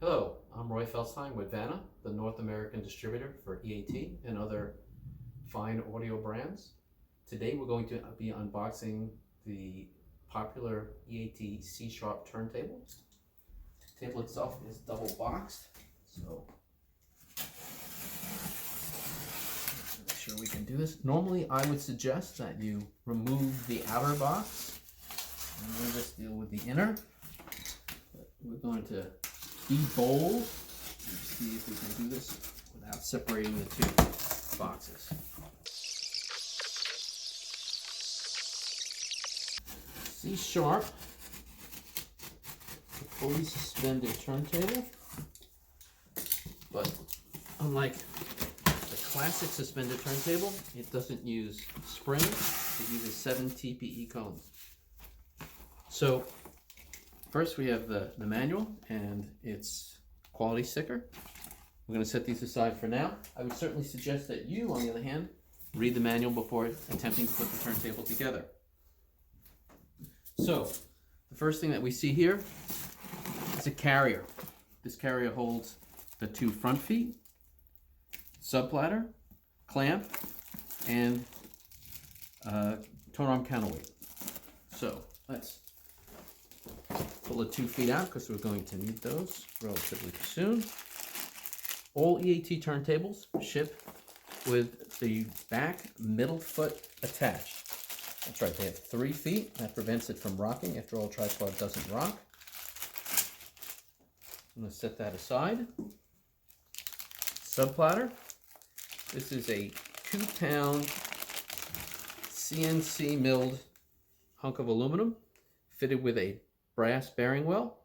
Hello, I'm Roy Felstein with Vanna, the North American distributor for EAT and other fine audio brands. Today we're going to be unboxing the popular EAT C-sharp turntable. The table itself is double boxed, so make sure we can do this. Normally I would suggest that you remove the outer box and we'll just deal with the inner. But we're going to be bold and see if we can do this without separating the two boxes. C-sharp, a fully suspended turntable, but unlike the classic suspended turntable, it doesn't use springs, it uses 7 TPE cones. So first we have the manual and its quality sticker. We're going to set these aside for now. I would certainly suggest that you, on the other hand, read the manual before attempting to put the turntable together. So, the first thing that we see here is a carrier. This carrier holds the 2 front feet, subplatter, clamp, and tone arm counterweight. So, let's pull the 2 feet out because we're going to need those relatively soon. All EAT turntables ship with the back middle foot attached. That's right, they have 3 feet. That prevents it from rocking. After all, tripod doesn't rock. I'm going to set that aside. Subplatter. This is a 2-pound CNC milled hunk of aluminum fitted with a brass bearing well.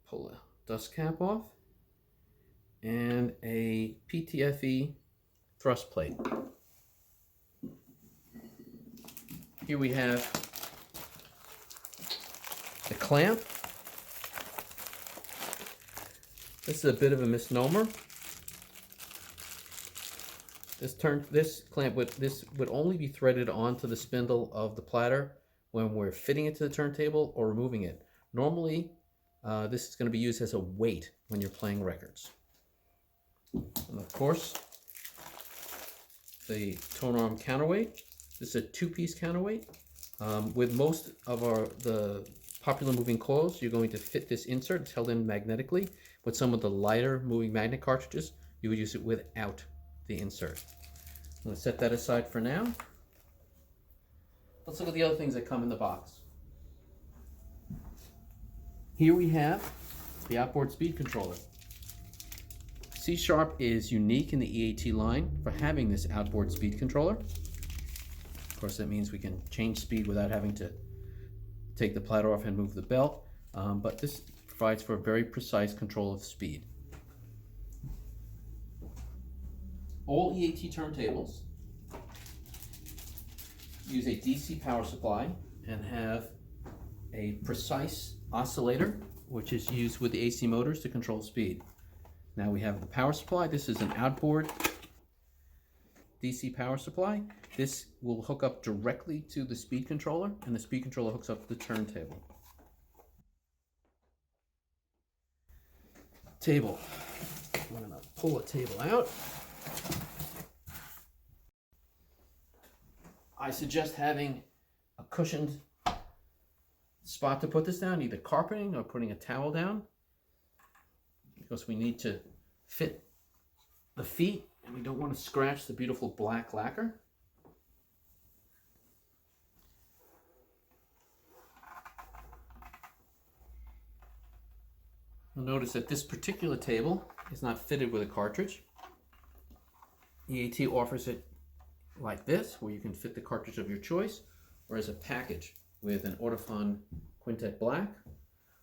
Pull the dust cap off. And a PTFE thrust plate. Here we have the clamp. This is a bit of a misnomer. This clamp would only be threaded onto the spindle of the platter when we're fitting it to the turntable or removing it. Normally, this is going to be used as a weight when you're playing records. And of course, the tone arm counterweight. This is a 2-piece counterweight. With most of the popular moving coils, you're going to fit this insert. It's held in magnetically. With some of the lighter moving magnet cartridges, you would use it without the insert. I'm going to set that aside for now. Let's look at the other things that come in the box. Here we have the outboard speed controller. C-sharp is unique in the EAT line for having this outboard speed controller. Of course, that means we can change speed without having to take the platter off and move the belt, but this provides for a very precise control of speed. All EAT turntables use a DC power supply and have a precise oscillator, which is used with the AC motors to control speed. Now we have the power supply. This is an outboard DC power supply. This will hook up directly to the speed controller, and the speed controller hooks up to the turntable. Table. I'm going to pull the table out. I suggest having a cushioned spot to put this down, either carpeting or putting a towel down, because we need to fit the feet and we don't want to scratch the beautiful black lacquer. You'll notice that this particular table is not fitted with a cartridge. EAT offers it like this, where you can fit the cartridge of your choice, or as a package with an Autofon Quintet Black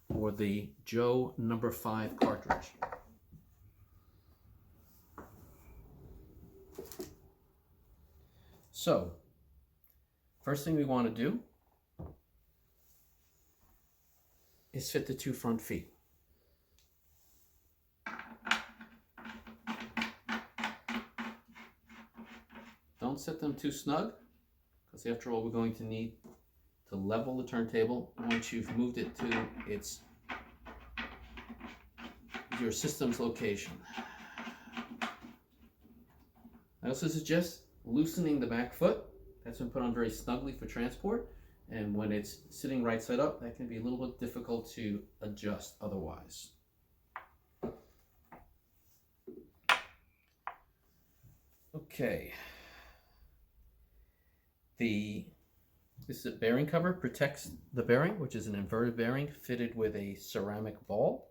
or the Joe No. 5 cartridge. So, first thing we want to do is fit the 2 front feet. Don't set them too snug, because after all, we're going to need to level the turntable once you've moved it to its your system's location. I also suggest loosening the back foot. That's been put on very snugly for transport, and when it's sitting right side up, that can be a little bit difficult to adjust otherwise. Okay. This is a bearing cover, protects the bearing, which is an inverted bearing fitted with a ceramic ball.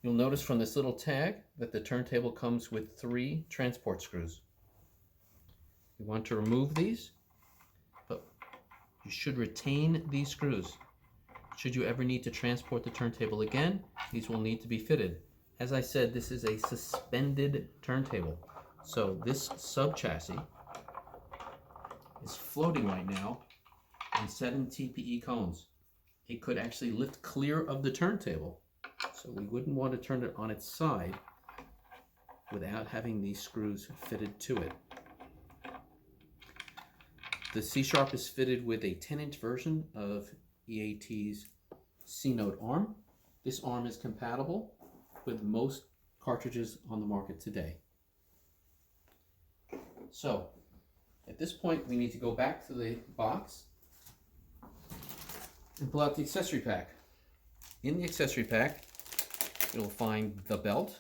You'll notice from this little tag that the turntable comes with 3 transport screws. You want to remove these, but you should retain these screws. Should you ever need to transport the turntable again, these will need to be fitted. As I said, this is a suspended turntable. So this sub-chassis is floating right now on 7 TPE cones. It could actually lift clear of the turntable. So we wouldn't want to turn it on its side without having these screws fitted to it. The C-sharp is fitted with a 10-inch version of EAT's C-Note arm. This arm is compatible with most cartridges on the market today. So, at this point, we need to go back to the box and pull out the accessory pack. In the accessory pack, you'll find the belt,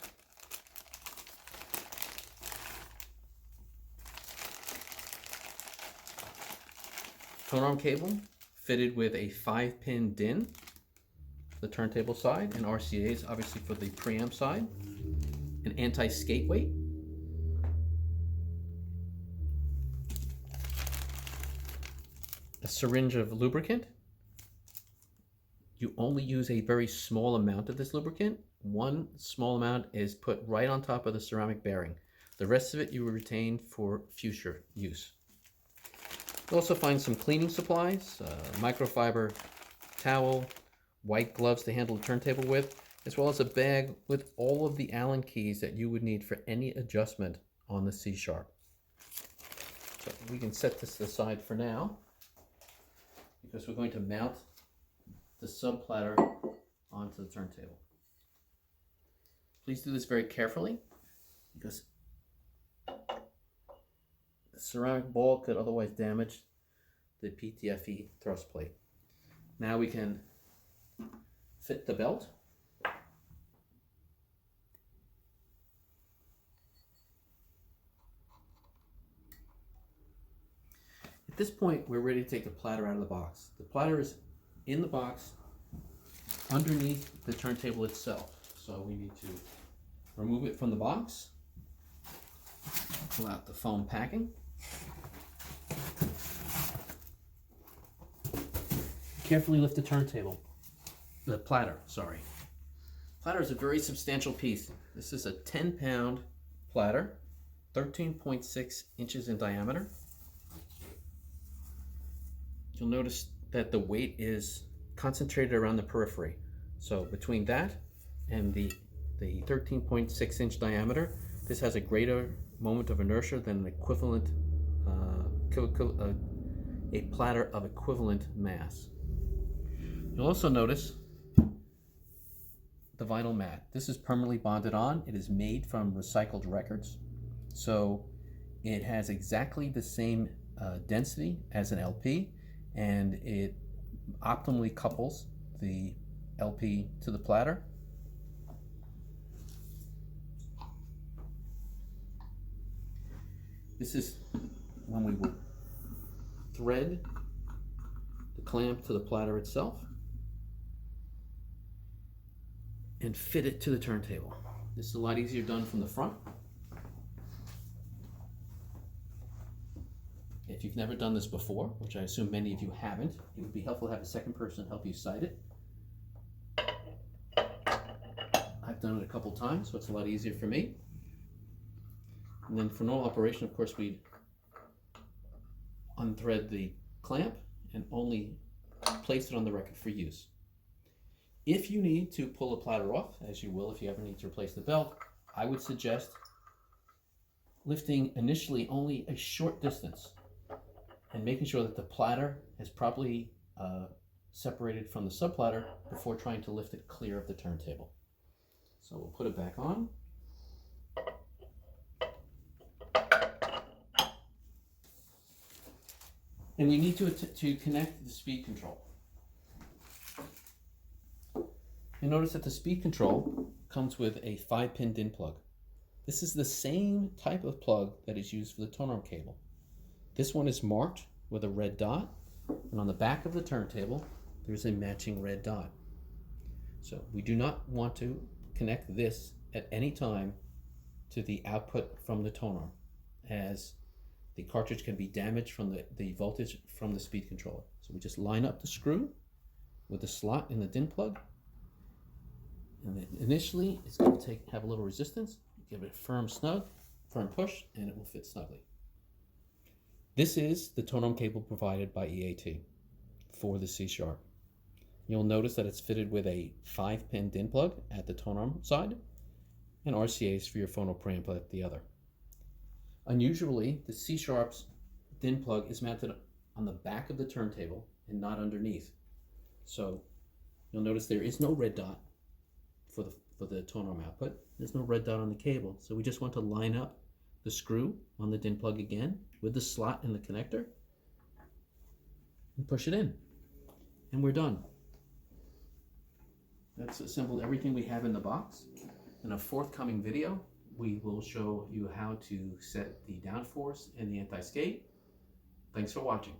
phone arm cable fitted with a 5-pin DIN, the turntable side, and RCAs obviously for the preamp side, an anti-skate weight, a syringe of lubricant. You only use a very small amount of this lubricant. One small amount is put right on top of the ceramic bearing. The rest of it you will retain for future use. You'll also find some cleaning supplies, microfiber towel, white gloves to handle the turntable with, as well as a bag with all of the Allen keys that you would need for any adjustment on the C-sharp. So we can set this aside for now, because we're going to mount the sub platter onto the turntable. Please do this very carefully, because the ceramic ball could otherwise damage the PTFE thrust plate. Now we can fit the belt. At this point, we're ready to take the platter out of the box. The platter is in the box underneath the turntable itself. So we need to remove it from the box, pull out the foam packing, carefully lift the platter, sorry. Platter is a very substantial piece. This is a 10-pound platter, 13.6 inches in diameter. You'll notice that the weight is concentrated around the periphery. So between that and the 13.6 inch diameter, this has a greater moment of inertia than an equivalent, a platter of equivalent mass. You'll also notice the vinyl mat. This is permanently bonded on. It is made from recycled records. So it has exactly the same density as an LP, and it optimally couples the LP to the platter. This is when we will thread the clamp to the platter itself and fit it to the turntable. This is a lot easier done from the front. If you've never done this before, which I assume many of you haven't, it would be helpful to have a second person help you sight it. I've done it a couple times, so it's a lot easier for me. And then for normal operation, of course, we'd unthread the clamp and only place it on the record for use. If you need to pull a platter off, as you will if you ever need to replace the belt, I would suggest lifting initially only a short distance and making sure that the platter has properly separated from the subplatter before trying to lift it clear of the turntable. So we'll put it back on. And we need to connect the speed control. You notice that the speed control comes with a 5-pin DIN plug. This is the same type of plug that is used for the tone arm cable. This one is marked with a red dot, and on the back of the turntable there's a matching red dot. So we do not want to connect this at any time to the output from the tone arm, as the cartridge can be damaged from the voltage from the speed controller. So we just line up the screw with the slot in the DIN plug, and then initially it's going to have a little resistance. Give it a firm push, and it will fit snugly. This is the tone arm cable provided by EAT for the C#. You'll notice that it's fitted with a 5-pin DIN plug at the tone arm side and RCAs for your phono preamp at the other. Unusually, the C#'s DIN plug is mounted on the back of the turntable and not underneath. So you'll notice there is no red dot for the tone arm output. There's no red dot on the cable. So we just want to line up the screw on the DIN plug again with the slot in the connector and push it in. And we're done. That's assembled everything we have in the box. In a forthcoming video, we will show you how to set the downforce and the anti-skate. Thanks for watching.